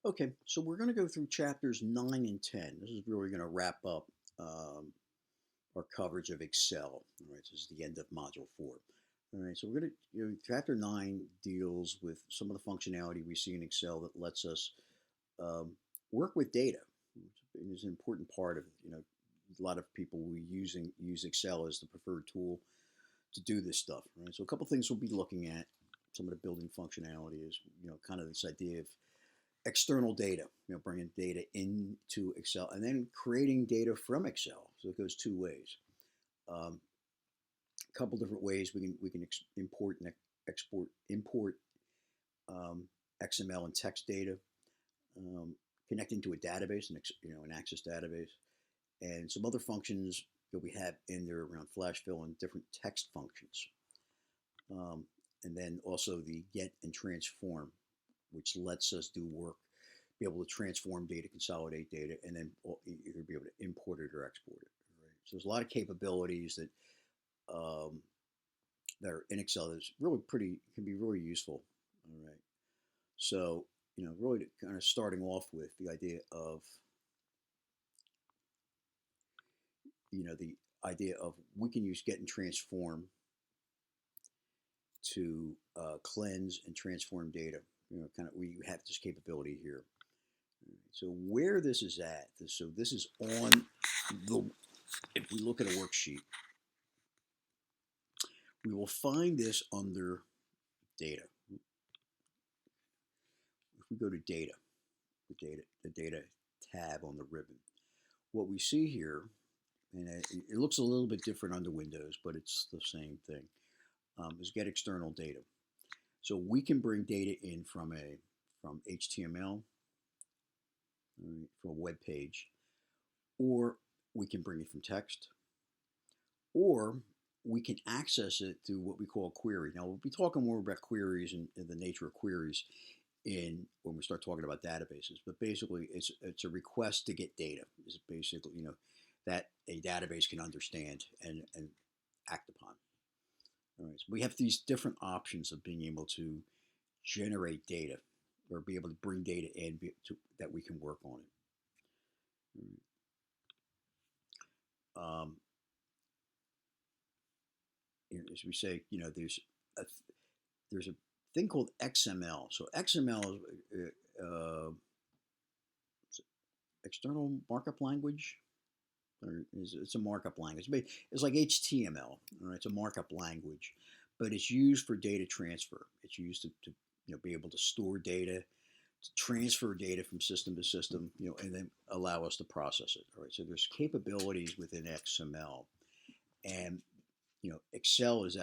Okay, so we're going to go through chapters 9 and 10. This is really going to wrap up um, our coverage of Excel. All right, this is the end of Module 4. All right, so we're going to, chapter 9 deals with some of the functionality we see in Excel that lets us um, work with data. It is an important part of, a lot of people use Excel as the preferred tool to do this stuff. Right, so a couple things we'll be looking at. Some of the building functionality is, kind of this idea of external data, bringing data into Excel and then creating data from Excel. So it goes two ways. A couple different ways we can import and import um, XML and text data, um, connecting to a database, an Access database, and some other functions that we have in there around flash fill and different text functions. And then also the get and transform, which lets us do work, be able to transform data, consolidate data, and then either be able to import it or export it. Right? So there's a lot of capabilities um, that are in Excel that's really can be really useful. All right. So really kind of starting off with the idea of the idea of we can use get and transform to cleanse and transform data. Kind of we have this capability here. So where this is at, so this is on the, if we look at a worksheet, we will find this under data. If we go to data, the data tab on the ribbon, what we see here, and it looks a little bit different under Windows, but it's the same thing, is get external data. So we can bring data in from HTML, from a web page, or we can bring it from text, or we can access it through what we call a query. Now, we'll be talking more about queries and the nature of queries when we start talking about databases. But basically, it's a request to get data. Is basically that a database can understand and act upon. All right. So we have these different options of being able to generate data or be able to bring data in that we can work on it. Um, as we say, a, there's a thing called XML. So XML is external markup language. It's a markup language. It's like HTML. All right, it's a markup language, but it's used for data transfer. It's used to be able to store data, to transfer data from system to system, and then allow us to process it. All right, so there's capabilities within XML, and Excel is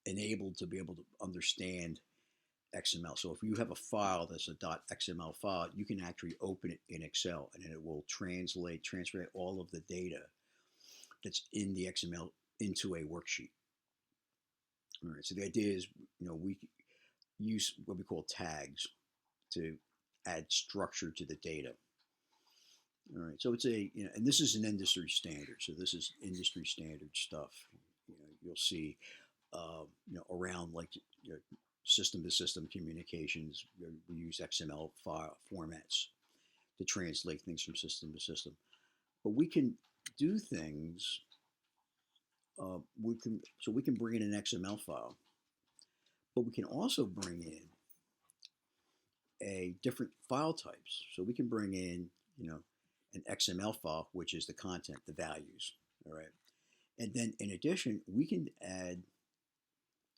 enabled to be able to understand XML. So if you have a file that's a .xml file, you can actually open it in Excel, and it will transfer all of the data that's in the XML into a worksheet. All right. So the idea is, we use what we call tags to add structure to the data. All right. So it's and this is an industry standard. So this is industry standard stuff. You'll see, around like system to system communications. We use XML file formats to translate things from system to system. But we can do things. We can bring in an XML file, but we can also bring in a different file types. So we can bring in, an XML file, which is the content, the values. All right. And then in addition, we can add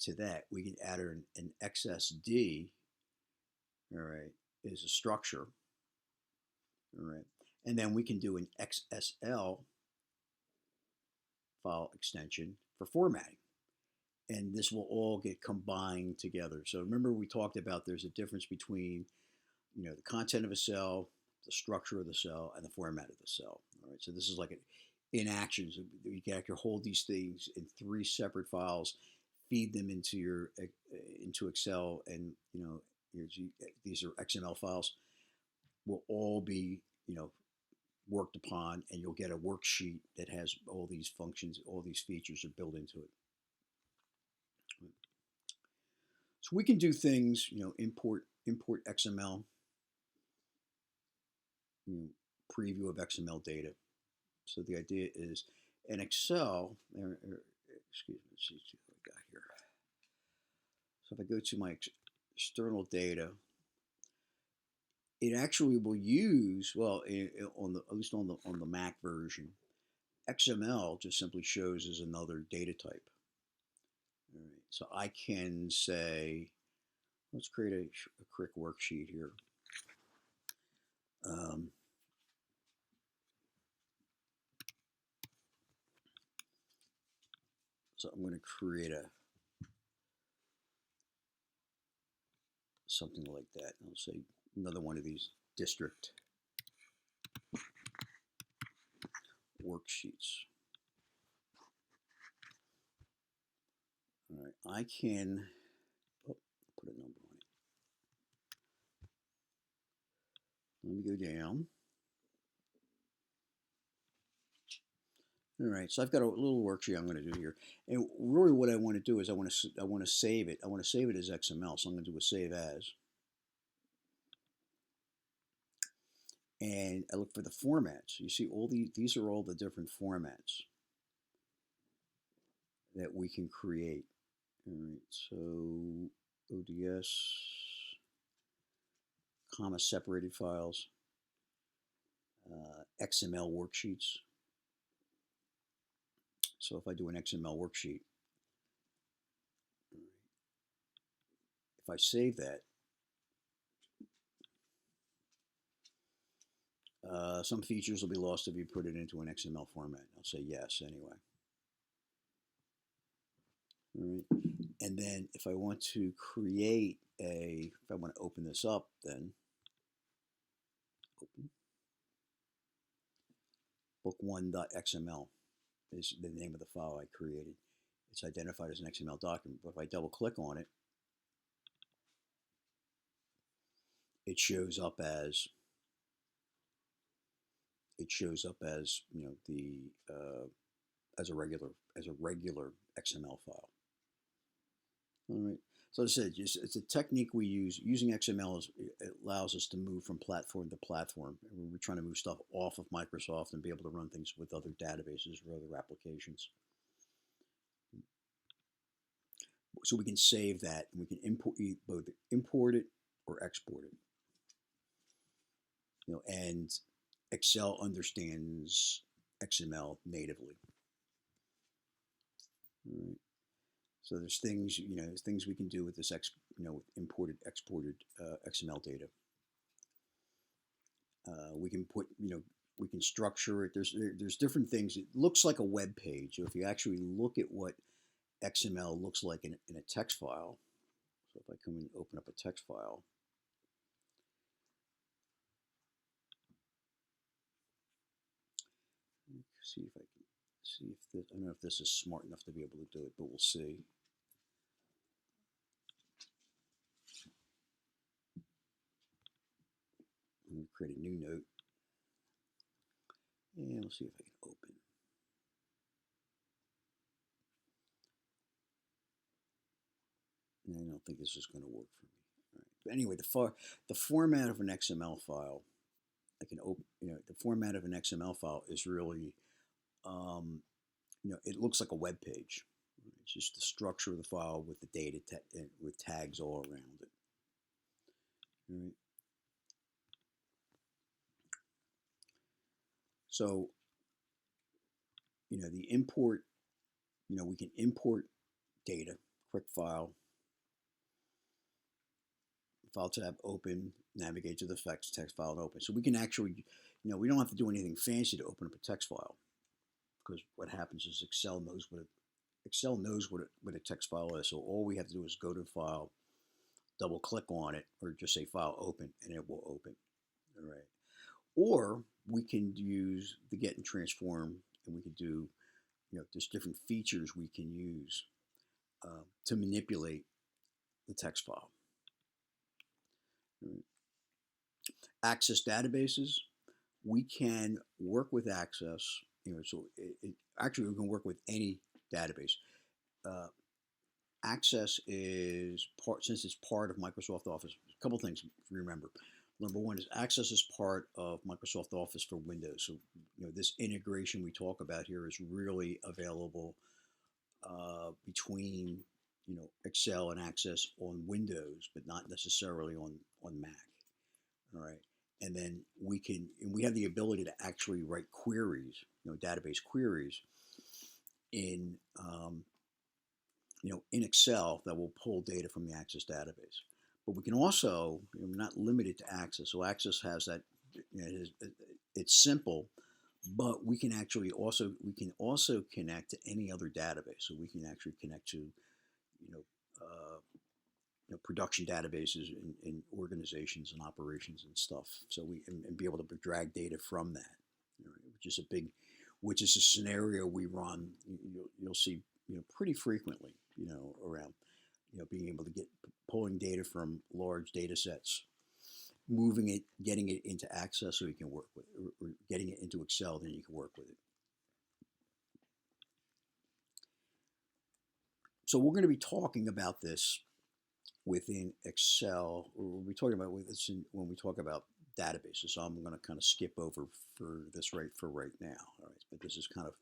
to that, we can add an XSD, all right, is a structure, all right. And then we can do an XSL file extension for formatting. And this will all get combined together. So remember we talked about there's a difference between, the content of a cell, the structure of the cell, and the format of the cell. All right, so this is like in actions. You can actually hold these things in three separate files, feed them into Excel, and these are XML files. Will all be worked upon, and you'll get a worksheet that has all these functions, all these features are built into it. So we can do things, import XML, you know, preview of XML data. So the idea is in Excel, excuse me, let's see what I got here. So if I go to my external data, it actually will use, well, on the, at least on the Mac version, XML just simply shows as another data type. All right, so I can say, let's create a quick worksheet here. So I'm going to create something like that. I'll say another one of these district worksheets. All right, I can put a number on it. Let me go down. All right, so I've got a little worksheet I'm going to do here, and really what I want to do is I want to save it. I want to save it as XML, so I'm going to do a save as, and I look for the formats. You see all these are all the different formats that we can create. All right, so ODS, comma separated files, XML worksheets. So if I do an XML worksheet, if I save that, some features will be lost if you put it into an XML format. I'll say yes anyway. All right. And then if I want to create if I want to open this up, then open book1.xml is the name of the file I created. It's identified as an XML document, but if I double click on it, it shows up as you know the as a regular XML file. All right. So as I said, it's a technique we use. Using XML it allows us to move from platform to platform. We're trying to move stuff off of Microsoft and be able to run things with other databases or other applications. So we can save that, and we can both import it or export it. You know, and Excel understands XML natively. All right. So there's things, there's things we can do with this, with imported, exported XML data. We can put, we can structure it. There's different things. It looks like a web page. So if you actually look at what XML looks like in a text file, so if I come and open up a text file, see if I can see if this, I don't know if this is smart enough to be able to do it, but we'll see. I'm going to create a new note, and we'll see if I can open. And I don't think this is going to work for me. All right. But anyway, the format of an XML file, I can open. The format of an XML file is really, it looks like a web page. It's just the structure of the file with the data with tags all around it. All right. So, the import, we can import data, quick file tab, open, navigate to the text file and open. So we can actually, we don't have to do anything fancy to open up a text file, because what happens is Excel knows what a text file is. So all we have to do is go to file, double click on it, or just say file open, and it will open. All right. Or we can use the get and transform, and we can do, there's different features we can use to manipulate the text file. Right. Access databases, we can work with Access. So actually we can work with any database. Access is since it's part of Microsoft Office. A couple things to remember. number one is Access is part of Microsoft Office for Windows. So this integration we talk about here is really available between Excel and Access on Windows, but not necessarily on Mac. All right, and then we have the ability to actually write queries, database queries in in Excel that will pull data from the Access database. But we can also, we're not limited to Access. So Access has that, it's simple, but we can also connect to any other database. So we can actually connect to, production databases in organizations and operations and stuff. So and be able to drag data from that, which is a scenario we run. You'll see, pretty frequently, around, being able to pulling data from large data sets, moving it, getting it into Access so you can work with it, or getting it into Excel, then you can work with it. So we're going to be talking about this within Excel, or we'll be talking about this when we talk about databases. So I'm going to kind of skip over for this right now. All right, but this is kind of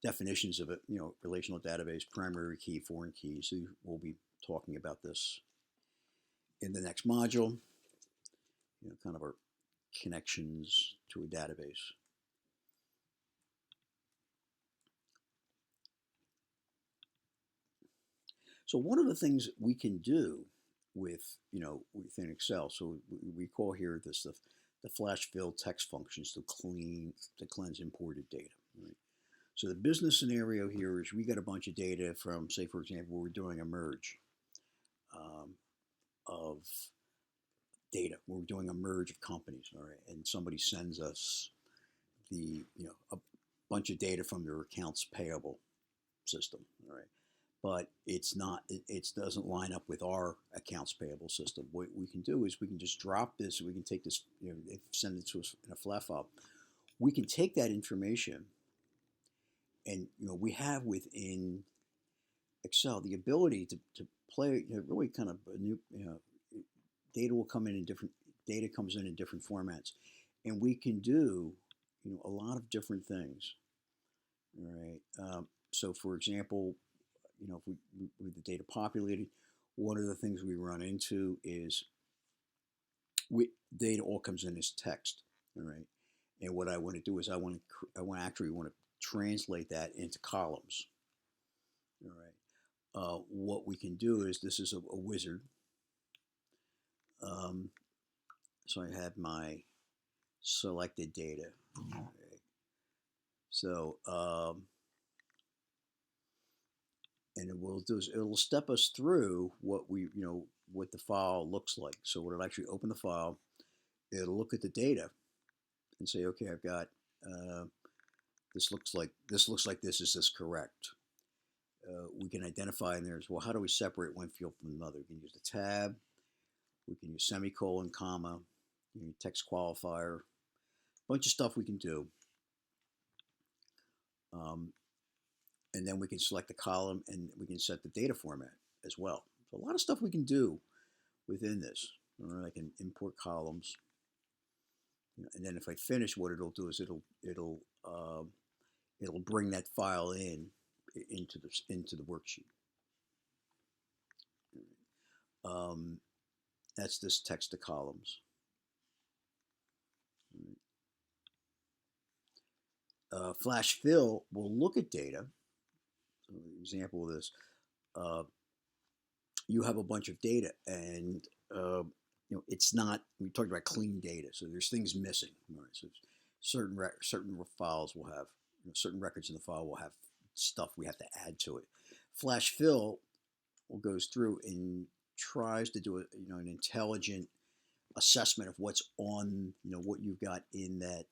definitions of it. Relational database, primary key, foreign key. So we'll be talking about this in the next module. Kind of our connections to a database. So one of the things we can do with, within Excel, so we call here this the flash fill text functions to cleanse imported data. Right? So the business scenario here is we got a bunch of data from, say, for example, we're doing a merge of data. We're doing a merge of companies, all right, and somebody sends us a bunch of data from their accounts payable system, all right. But it doesn't line up with our accounts payable system. What we can do is we can just drop this. We can take this, send it to us in a flat file. We can take that information, and we have within Excel the ability to play really kind of a new. Data will come in different. Data comes in different formats, and we can do a lot of different things. All right. So, for example, if with the data populated, one of the things we run into is data all comes in as text, all right. And what I want to do is I want to translate that into columns, all right. What we can do is this is a wizard. So I have my selected data. Okay. So and it'll step us through what what the file looks like. So when it actually open the file, it'll look at the data and say, okay, I've got this looks like this. Is this correct? We can identify in there as well. How do we separate one field from another? We can use the tab. We can use semicolon, comma, text qualifier, a bunch of stuff we can do. And then we can select the column and we can set the data format as well. So a lot of stuff we can do within this. All right, I can import columns, and then if I finish, what it'll do is it'll bring that file into the worksheet. That's this text to columns. Flash fill will look at data. So an example of this, you have a bunch of data, and it's not. We talked about clean data, so there's things missing. Right? So certain files will have certain records in the file will have stuff we have to add to it. Flash fill goes through and tries to do an intelligent assessment of what's on what you've got in that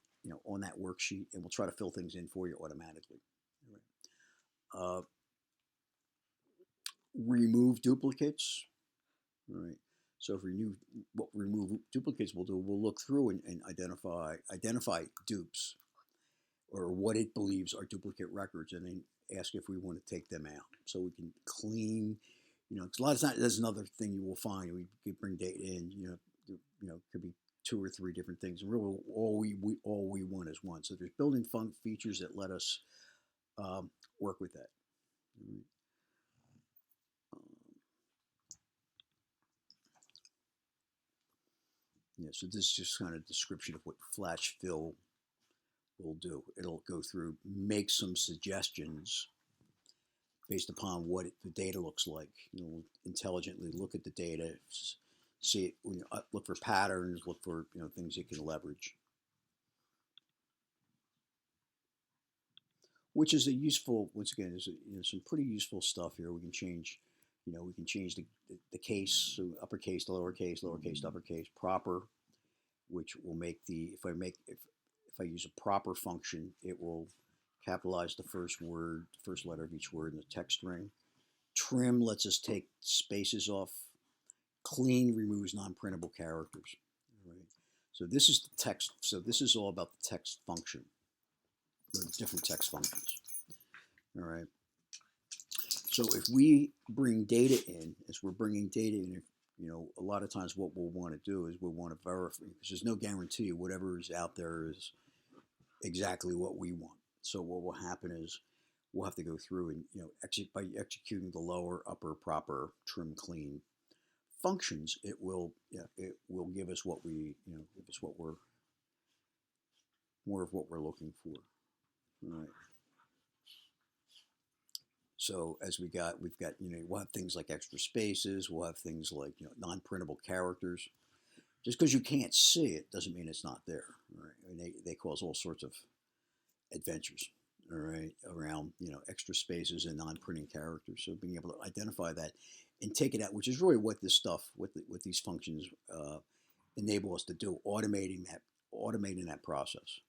on that worksheet, and we'll try to fill things in for you automatically. Remove duplicates. All right. So if remove duplicates will do, we'll look through and identify dupes or what it believes are duplicate records, and then ask if we want to take them out. So we can clean. A lot of times that's another thing you will find. We could bring data in. Could be two or three different things. And really, all we want is one. So there's built-in features that let us work with that. Yeah, so this is just kind of a description of what Flash Fill will do. It'll go through, make some suggestions based upon what the data looks like. Intelligently look at the data, see it, look for patterns, look for things it can leverage. Which is a useful, once again, is some pretty useful stuff here. We can change, we can change the case, so uppercase to lowercase, lowercase to uppercase, proper, which will make if I use a proper function, it will capitalize the first word, the first letter of each word in the text string. Trim lets us take spaces off. Clean removes non-printable characters. Right. So this is the text. So this is all about the text function. Different text functions. All right. So if we bring data in, as we're bringing data in, a lot of times what we'll want to do is we'll want to verify, because there's no guarantee whatever is out there is exactly what we want. So what will happen is we'll have to go through and by executing the lower, upper, proper, trim, clean functions, it will give us what we give us what we're more of what we're looking for. All right. So as we've got we'll have things like extra spaces, we'll have things like non-printable characters. Just because you can't see it doesn't mean it's not there. Right? I mean, they cause all sorts of adventures, all right, around extra spaces and non-printing characters. So being able to identify that and take it out, which is really what this stuff, what these functions enable us to do, automating that process.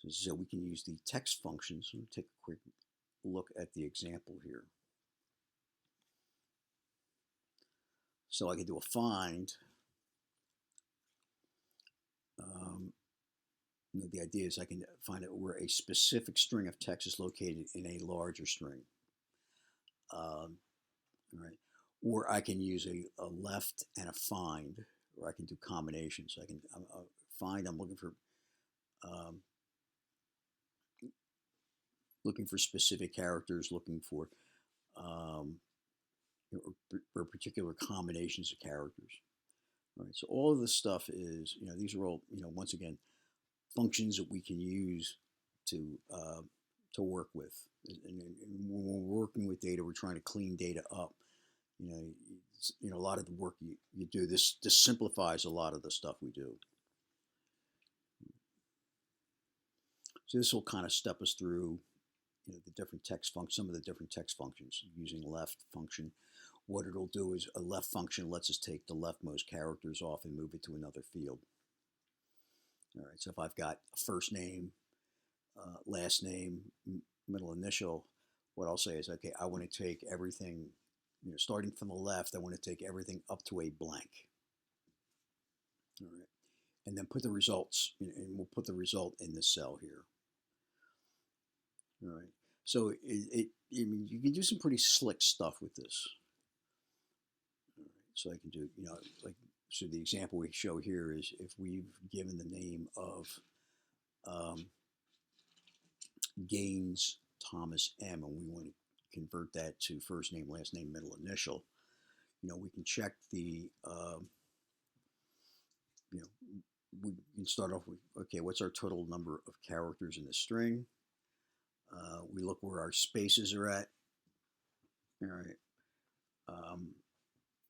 So we can use the text functions. Let me take a quick look at the example here. So I can do a find. The idea is I can find out where a specific string of text is located in a larger string. Right. Or I can use a left and a find, or I can do combinations. So I can find. I'm looking for specific characters, looking for or particular combinations of characters. Right. So all of this stuff is, these are all, once again, functions that we can use to work with. And when we're working with data, we're trying to clean data up. A lot of the work you do, this simplifies a lot of the stuff we do. So this will kind of step us through, the different text functions, some of the different text functions. Using left function, what it'll do is a left function lets us take the leftmost characters off and move it to another field. All right, so if I've got a first name, last name, middle initial, what I'll say is, okay, I want to take everything, starting from the left, I want to take everything up to a blank. All right, and then put the results, and we'll put the result in this cell here. All right, so you can do some pretty slick stuff with this. All right, so I can do, so the example we show here is if we've given the name of Gaines Thomas M, and we want to convert that to first name, last name, middle initial, we can check the, we can start off with, okay, what's our total number of characters in the string? We look where our spaces are at. All right.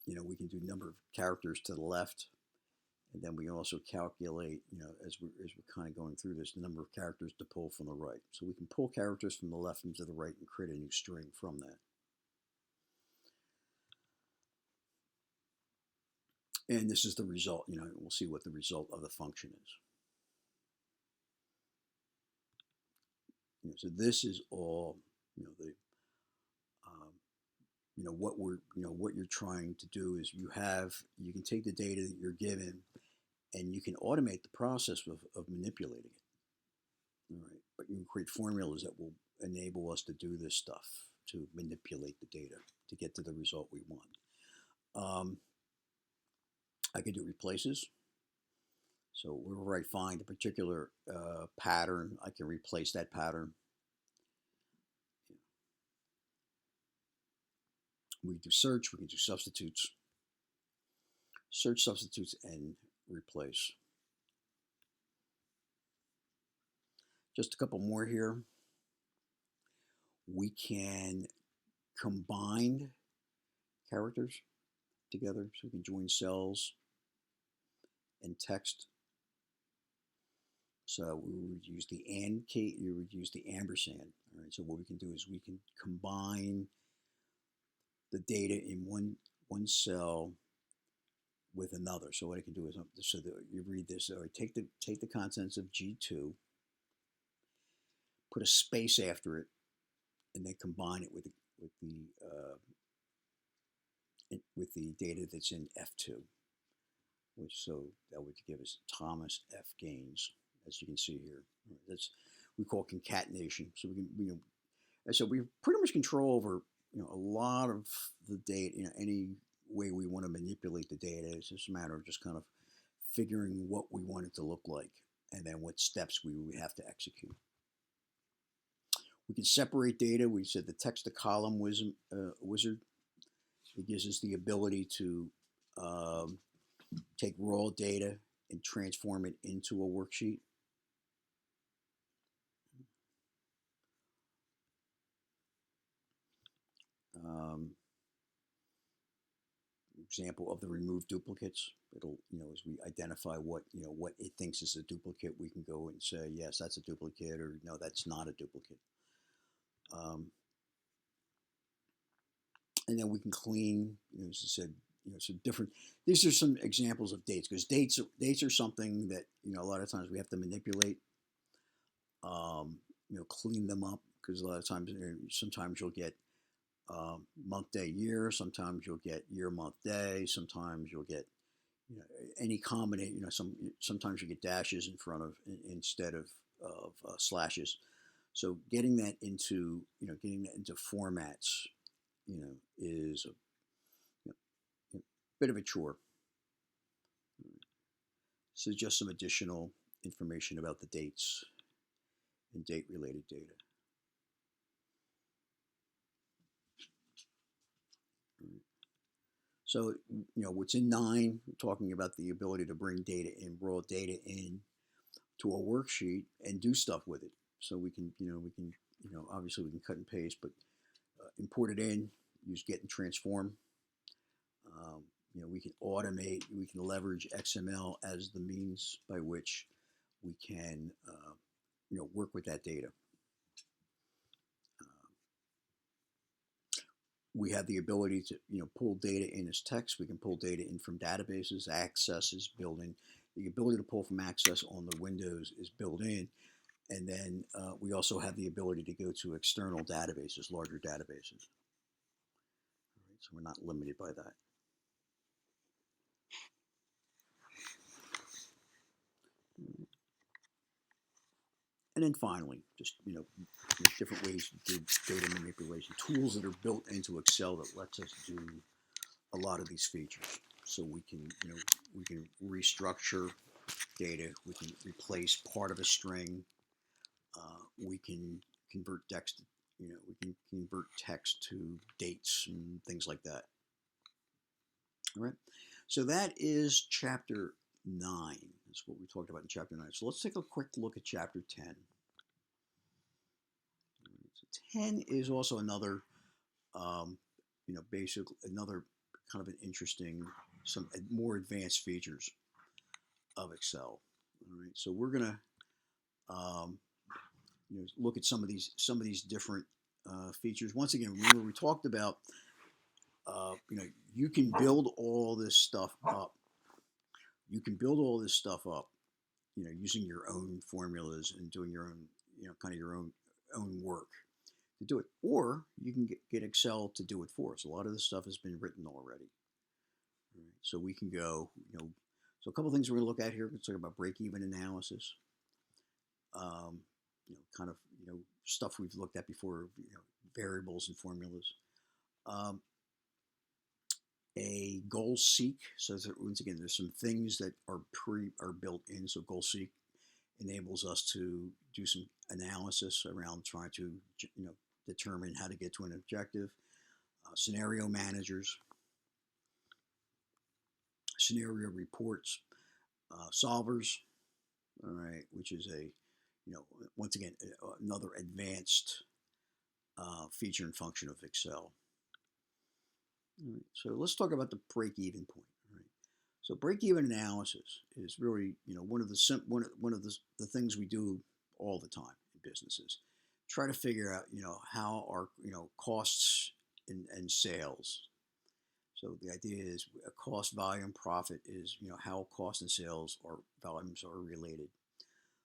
We can do number of characters to the left, and then we can also calculate, as we're kind of going through this, the number of characters to pull from the right. So we can pull characters from the left into the right and create a new string from that. And this is the result. We'll see what the result of the function is. So this is all, what you're trying to do is you can take the data that you're given and you can automate the process of manipulating it. All right. But you can create formulas that will enable us to do this stuff. to manipulate the data to get to the result we want. I can do replaces. So wherever I find a particular pattern, I can replace that pattern. We can do search, we can do substitutes. Search, substitutes, and replace. Just a couple more here. We can combine characters together, so we can join cells and text. So we would use the AND key, you would use the ampersand. All right, so what we can do is we can combine the data in one cell with another. So what I can do is, so that you read this, so I take the contents of G2, put a space after it, and then combine it with the data that's in F2, which so that would give us Thomas F Gaines, as you can see here. That's we call concatenation. So we can, so we pretty much control over a lot of the data. Any way we want to manipulate the data. It's just a matter of just kind of figuring what we want it to look like, and then what steps we would have to execute. We can separate data. We said the text-to-column wizard. It gives us the ability to take raw data and transform it into a worksheet. Example of the remove duplicates. It'll, as we identify what it thinks is a duplicate, we can go and say, yes, that's a duplicate, or no, that's not a duplicate. And then we can clean, as I said, some different. These are some examples of dates, because dates are something that a lot of times we have to manipulate. Clean them up, because a lot of times, sometimes you'll get month, day, year. Sometimes you'll get year, month, day. Sometimes you'll get any combination. Sometimes you get dashes in front of instead of slashes. So getting that into formats, is a bit of a chore. So just some additional information about the dates and date-related data. So, what's in 9, we're talking about the ability to bring raw data in to a worksheet and do stuff with it. So we can, obviously we can cut and paste, but import it in, use get and transform. We can automate, we can leverage XML as the means by which we can, work with that data. We have the ability to, pull data in as text. We can pull data in from databases. Access is built in. The ability to pull from Access on the Windows is built in. And then we also have the ability to go to external databases, larger databases. All right, so we're not limited by that. And then finally, just different ways to do data manipulation, tools that are built into Excel that lets us do a lot of these features. So we can restructure data, we can replace part of a string, we can convert text, we can convert text to dates and things like that. All right. So that is chapter 9. That's what we talked about in chapter 9. So let's take a quick look at chapter 10. So 10 is also another, another kind of an interesting, some more advanced features of Excel. All right. So we're gonna, look at some of these different features. Once again, remember we talked about, you can build all this stuff up. You can build all this stuff up, using your own formulas and doing your own, kind of your own work to do it. Or you can get Excel to do it for us. A lot of this stuff has been written already. All right, so we can go, so a couple of things we're going to look at here. Let's talk about break-even analysis. Kind of, stuff we've looked at before, variables and formulas. Um, a goal seek. So once again, there's some things that are built in. So goal seek enables us to do some analysis around trying to determine how to get to an objective. Scenario managers, scenario reports, solvers. All right, which is a once again another advanced feature and function of Excel. All right, so let's talk about the break-even point. All right. So break-even analysis is really one of the things we do all the time in businesses. Try to figure out how our costs and sales. So the idea is a cost, volume, profit is how cost and sales or volumes are related.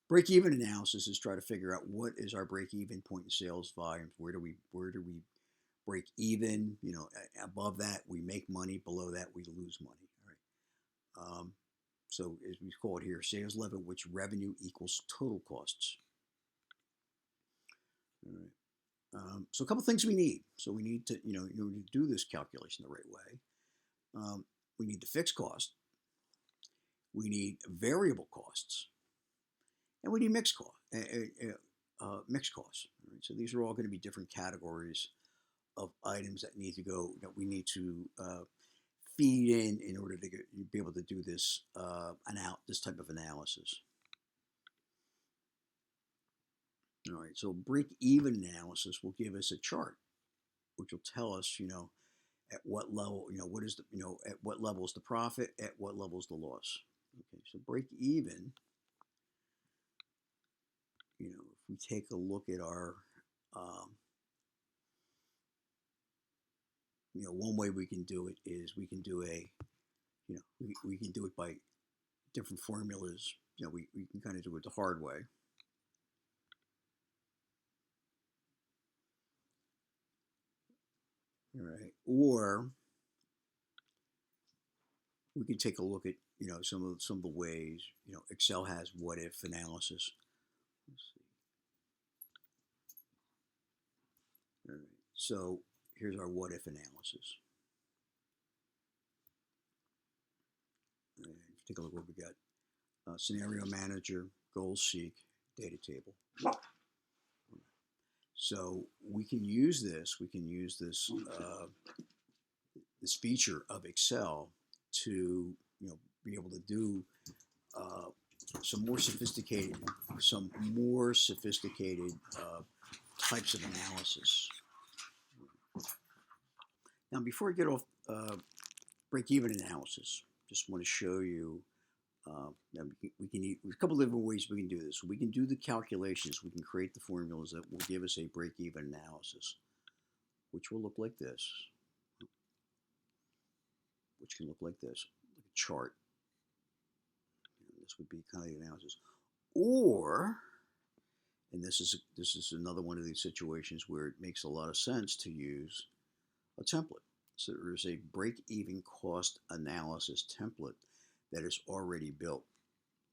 Break-even analysis is try to figure out what is our break-even point in sales volumes. Where do we break even? Above that we make money. Below that we lose money. All right. So as we call it here, sales level, which revenue equals total costs. All right. So a couple things we need. So we need to in order to do this calculation the right way, we need the fixed cost. We need variable costs. And we need mixed costs. Mixed costs. Right? So these are all going to be different categories of items that need to go. We need to feed in order to be able to do this this type of analysis. All right. So break-even analysis will give us a chart, which will tell us at what level what is the at what level is the profit, at what level is the loss. Okay. So break-even. If we take a look at our, one way we can do it is we can do we can do it by different formulas. We can kind of do it the hard way. All right. Or we can take a look at, some of the ways, Excel has what if analysis. Let's see. All right. So here's our what if analysis. And take a look what we got. Scenario manager, goal seek, data table. So we can use this. We can use this this feature of Excel to be able to do some more sophisticated types of analysis. Now, before I get off break-even analysis, just want to show you. We can use a couple of different ways we can do this. We can do the calculations. We can create the formulas that will give us a break-even analysis, which will look like this. Which can look like this, like a chart. This would be kind of the analysis. Or, and this is another one of these situations where it makes a lot of sense to use a template. So there's a break-even cost analysis template that is already built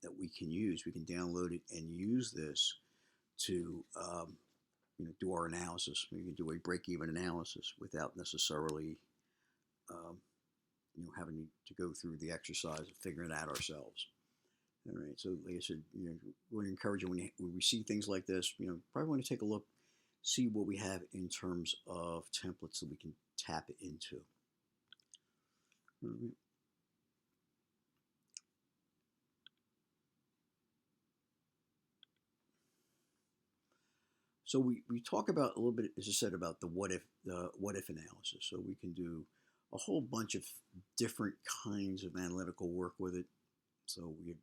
that we can use. We can download it and use this to do our analysis. We can do a break-even analysis without necessarily having to go through the exercise of figuring it out ourselves. All right. So like I said, we want to encourage you when we see things like this, probably want to take a look, see what we have in terms of templates that we can tap into. All right. So we talk about a little bit, as I said, about the what if analysis. So we can do a whole bunch of different kinds of analytical work with it. So we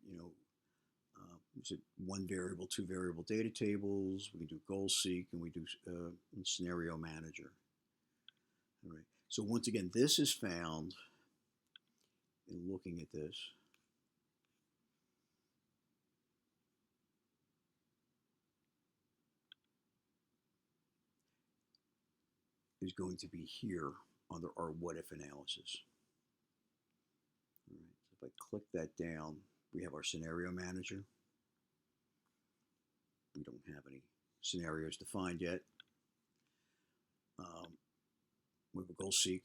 one variable, two variable data tables. We can do goal seek, and we do scenario manager. All right. So once again, this is found in looking at this. Is going to be here under our what if analysis. All right. So if I click that down, we have our scenario manager. We don't have any scenarios defined yet. We have a goal seek.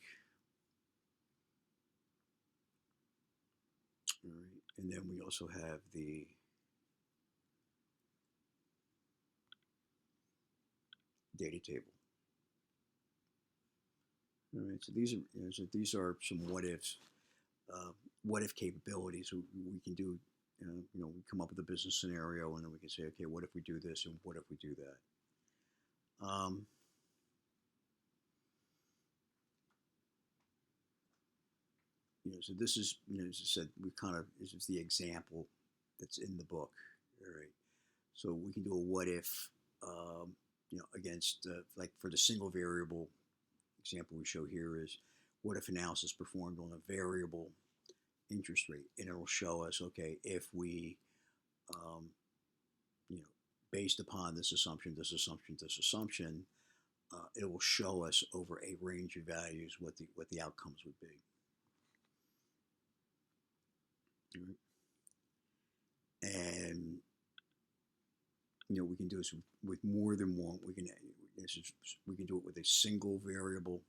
All right. And then we also have the data table. All right. So these are some what if capabilities we can do. We come up with a business scenario, and then we can say, okay, what if we do this, and what if we do that? So this is, as I said, this is the example that's in the book. All right. So we can do a what if, against, like for the single variable example we show here is what if analysis performed on a variable interest rate, and it'll show us, okay, if we, um, you know, based upon this assumption, it will show us over a range of values what the outcomes would be. Right. And we can do this with more than one. We can do it with a single variable,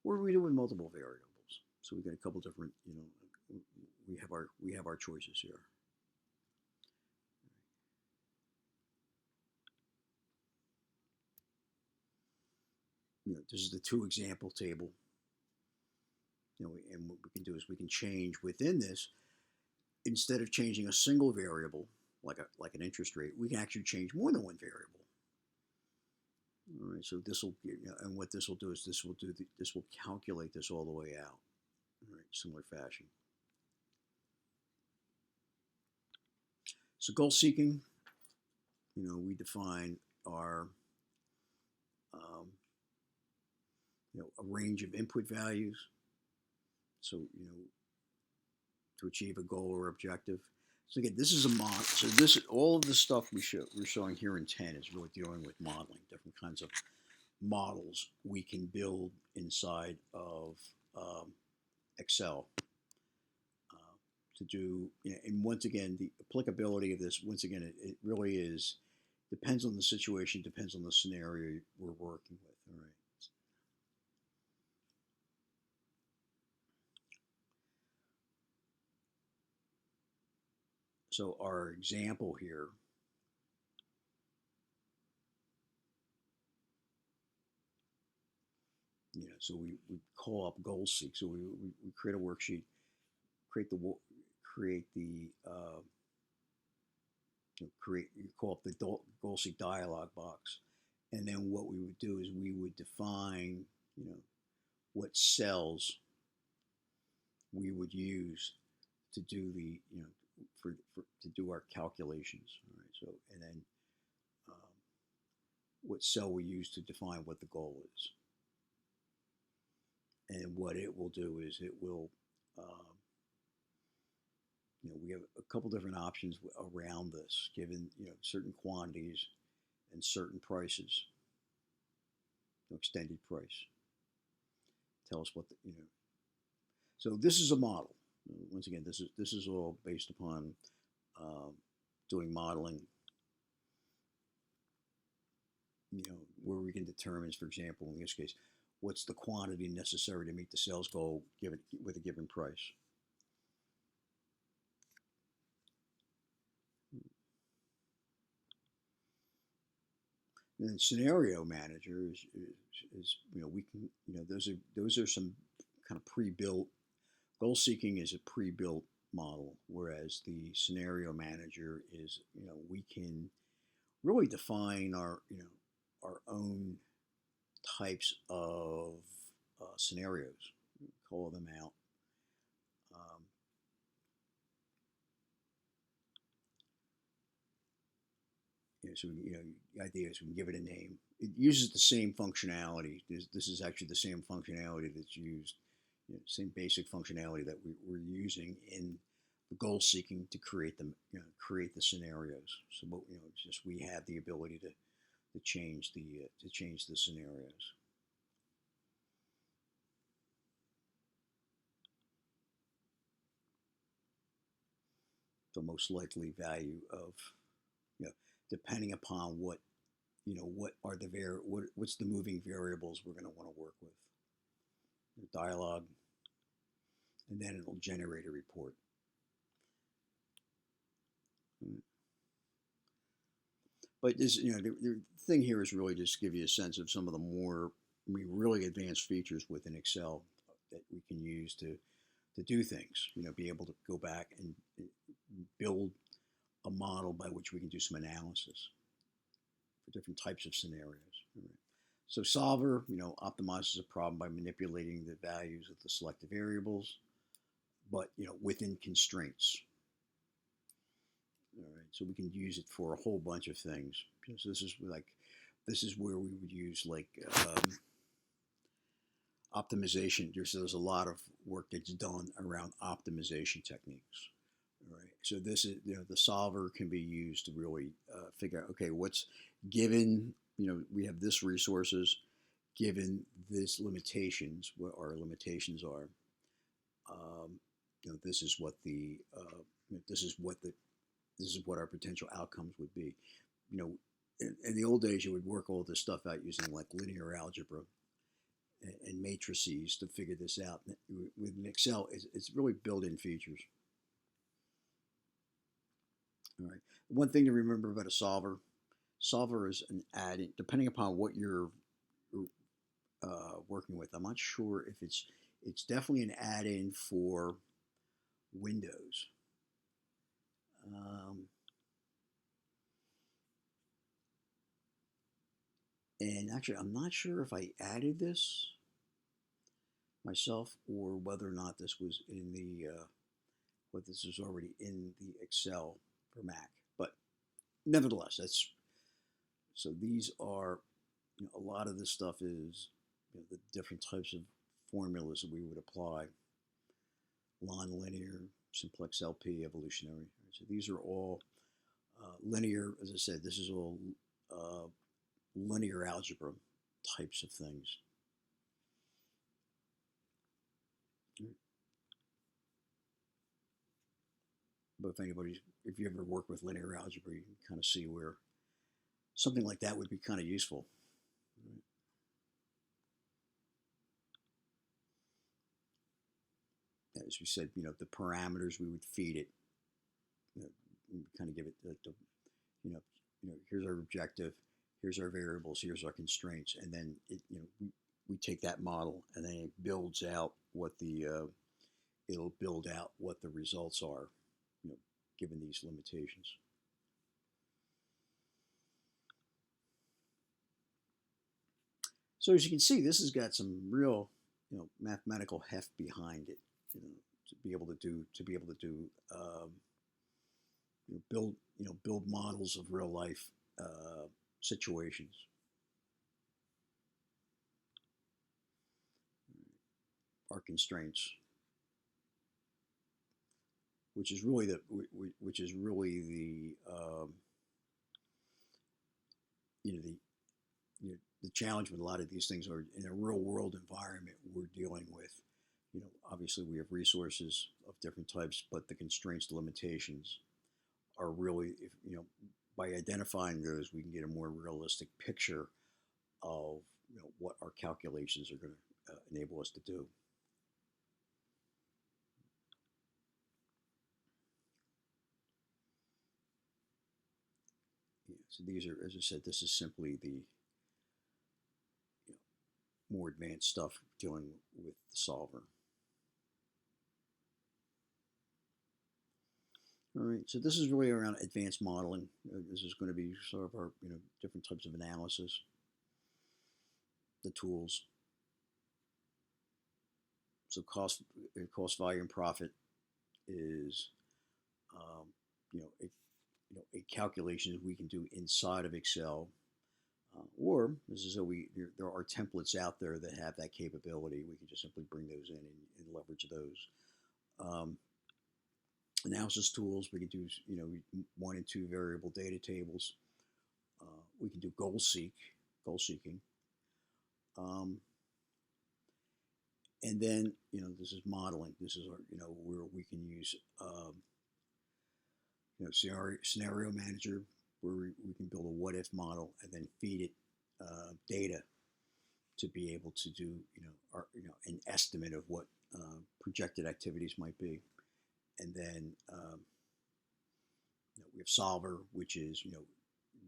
or we do it with multiple variables. So we got a couple different. We have our choices here. This is the two example table. And what we can do is we can change within this, instead of changing a single variable like an interest rate, we can actually change more than one variable. All right, so this will, and what this will do is this will calculate this all the way out. All right, similar fashion. So goal seeking, we define our a range of input values. So to achieve a goal or objective. So again, this is a model. So all of the stuff we're showing here in 10 is really dealing with modeling, different kinds of models we can build inside of Excel to do. And once again, the applicability of this, once again, it really depends on the situation, depends on the scenario we're working with. All right. So our example here, so we call up goal seek. So we create a worksheet, create the you call up the goal seek dialog box, and then what we would do is we would define what cells we would use to do the to do our calculations. All right. So and then what cell we use to define what the goal is. And what it will do is it will, we have a couple different options around this, given certain quantities and certain prices, extended price. Tell us what So this is a model. Once again, this is all based upon doing modeling. Where we can determine, for example, in this case, what's the quantity necessary to meet the sales goal given with a given price. And then scenario manager is we can those are some kind of pre-built. Goal seeking is a pre-built model, whereas the scenario manager is we can really define our our own types of scenarios, call them out. So the idea is we can give it a name. It uses the same functionality. This is actually the same functionality that's used, same basic functionality that we're using in the goal seeking to create them, create the scenarios. So, it's just we have the ability to change the scenarios. The most likely value of, depending upon what what are the what's the moving variables we're going to want to work with, the dialogue, and then it'll generate a report. But this, the thing here is really just give you a sense of some of the more, really advanced features within Excel that we can use to do things. Be able to go back and build a model by which we can do some analysis for different types of scenarios. Right? So solver, optimizes a problem by manipulating the values of the selected variables, but within constraints. All right, so we can use it for a whole bunch of things. So this is where we would use optimization. There's a lot of work that's done around optimization techniques. All right, so this is the solver can be used to really figure out, okay, what's given. We have this resources, given this limitations, what our limitations are. This is what the this is what our potential outcomes would be. In the old days, you would work all this stuff out using like linear algebra and matrices to figure this out. With Excel, it's really built-in features. All right. One thing to remember about a solver is an add-in, depending upon what you're working with. I'm not sure if it's definitely an add-in for Windows. And actually, I'm not sure if I added this myself or whether or not this was in the this was already in the Excel for Mac. But nevertheless, so these are a lot of this stuff is the different types of formulas that we would apply: non-linear, simplex LP, evolutionary. So these are all linear. As I said, this is all linear algebra types of things. But if you ever work with linear algebra, you can kind of see where something like that would be kind of useful. As we said, the parameters we would feed it, kind of give it here's our objective, here's our variables, here's our constraints, and then we take that model and then it builds out what it'll build out what the results are, given these limitations. So as you can see, this has got some real, mathematical heft behind it, to be able to do build models of real life situations. Our constraints, which is really the the challenge with a lot of these things are in a real world environment we're dealing with. Obviously we have resources of different types, but the constraints, the limitations are really, by identifying those, we can get a more realistic picture of what our calculations are going to enable us to do. So these are, as I said, this is simply the more advanced stuff dealing with the solver. All right, so this is really around advanced modeling. This is going to be sort of our different types of analysis, the tools. So cost, value, and profit is a calculation we can do inside of Excel. Or this is there are templates out there that have that capability. We can just simply bring those in and leverage those. Analysis tools, we can do 1 and 2 variable data tables. We can do goal seeking. And then this is modeling. This is our, where we can use scenario manager where we can build a what-if model and then feed it data to be able to do, an estimate of what projected activities might be. And then we have solver, which is,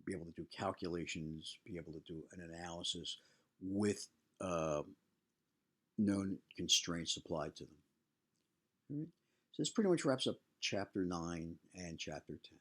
be able to do calculations, be able to do an analysis with known constraints applied to them. All right. So this pretty much wraps up chapter 9 and chapter 10.